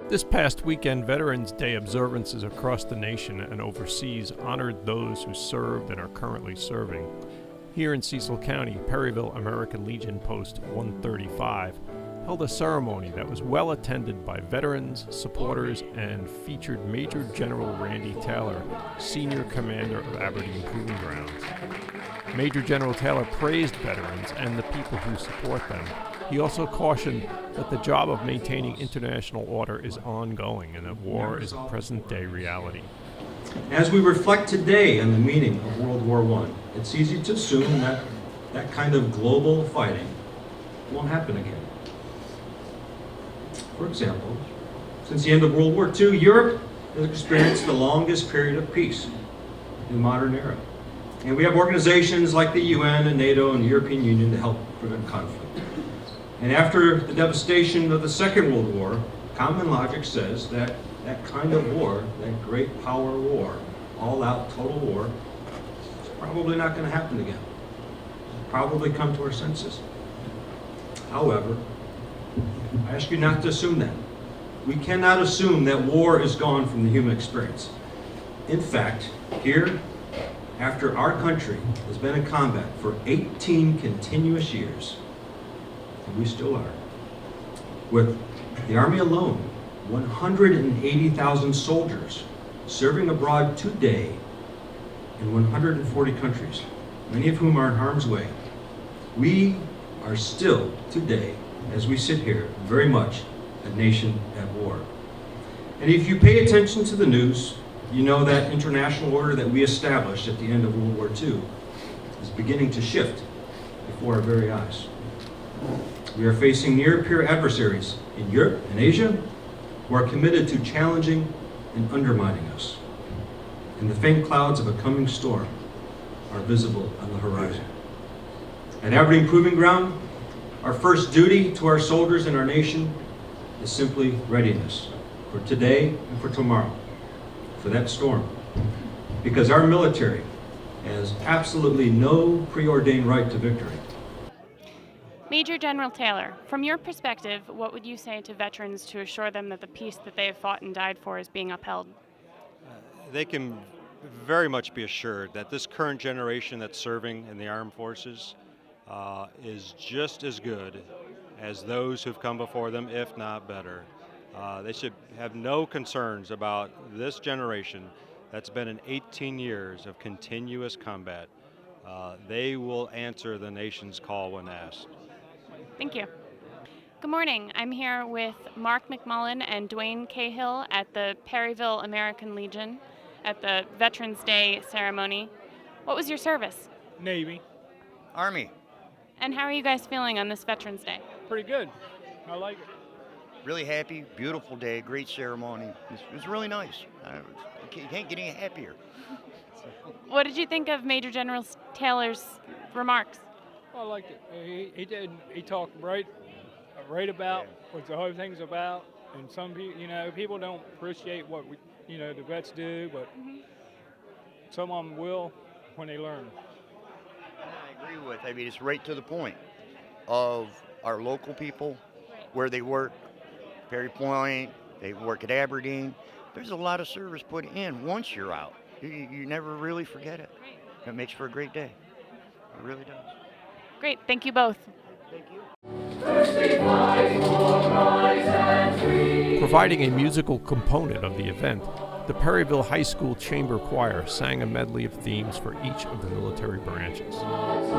This past weekend, Veterans Day observances across the nation and overseas honored those who served and are currently serving. Here in Cecil County, Perryville American Legion Post 135 held a ceremony that was well attended by veterans, supporters, and featured Major General Randy Taylor, Senior Commander of Aberdeen Proving Grounds. Major General Taylor praised veterans and the people who support them. He also cautioned that the job of maintaining international order is ongoing and that war is a present-day reality. As we reflect today on the meaning of World War I, it's easy to assume that that kind of global fighting won't happen again. For example, since the end of World War II, Europe has experienced the longest period of peace in the modern era. And we have organizations like the UN and NATO and the European Union to help prevent conflict. And after the devastation of the Second World War, common logic says that that kind of war, that great power war, all-out total war, is probably not going to happen again. We'll probably come to our senses. However, I ask you not to assume that. We cannot assume that war is gone from the human experience. In fact, here, after our country has been in combat for 18 continuous years, and we still are, with the Army alone, 180,000 soldiers serving abroad today in 140 countries, many of whom are in harm's way. We are still today, as we sit here, very much a nation at war. And if you pay attention to the news, you know that international order that we established at the end of World War II is beginning to shift before our very eyes. We are facing near-peer adversaries in Europe and Asia who are committed to challenging and undermining us. And the faint clouds of a coming storm are visible on the horizon. At Aberdeen Proving Ground, our first duty to our soldiers and our nation is simply readiness for today and for tomorrow, for that storm. Because our military has absolutely no preordained right to victory. Major General Taylor, from your perspective, what would you say to veterans to assure them that the peace that they have fought and died for is being upheld? They can very much be assured that this current generation that's serving in the armed forces is just as good as those who've come before them, if not better. They should have no concerns about this generation that's been in 18 years of continuous combat. They will answer the nation's call when asked. Thank you. Good morning. I'm here with Mark McMullen and Dwayne Cahill at the Perryville American Legion at the Veterans Day ceremony. What was your service? Navy. Army. And how are you guys feeling on this Veterans Day? Pretty good. I like it. Really happy, beautiful day, great ceremony. It was really nice. You can't get any happier. What did you think of Major General Taylor's remarks? I liked it. He talked right about what the whole thing's about. And some people, people don't appreciate what the vets do, but some of them will when they learn. I agree with. I mean, it's right to the point of our local people, where they work, Perry Point, they work at Aberdeen. There's a lot of service put in once you're out. You never really forget it. It makes for a great day. It really does. Great. Thank you both. Thank you. Providing a musical component of the event, the Perryville High School Chamber Choir sang a medley of themes for each of the military branches. Of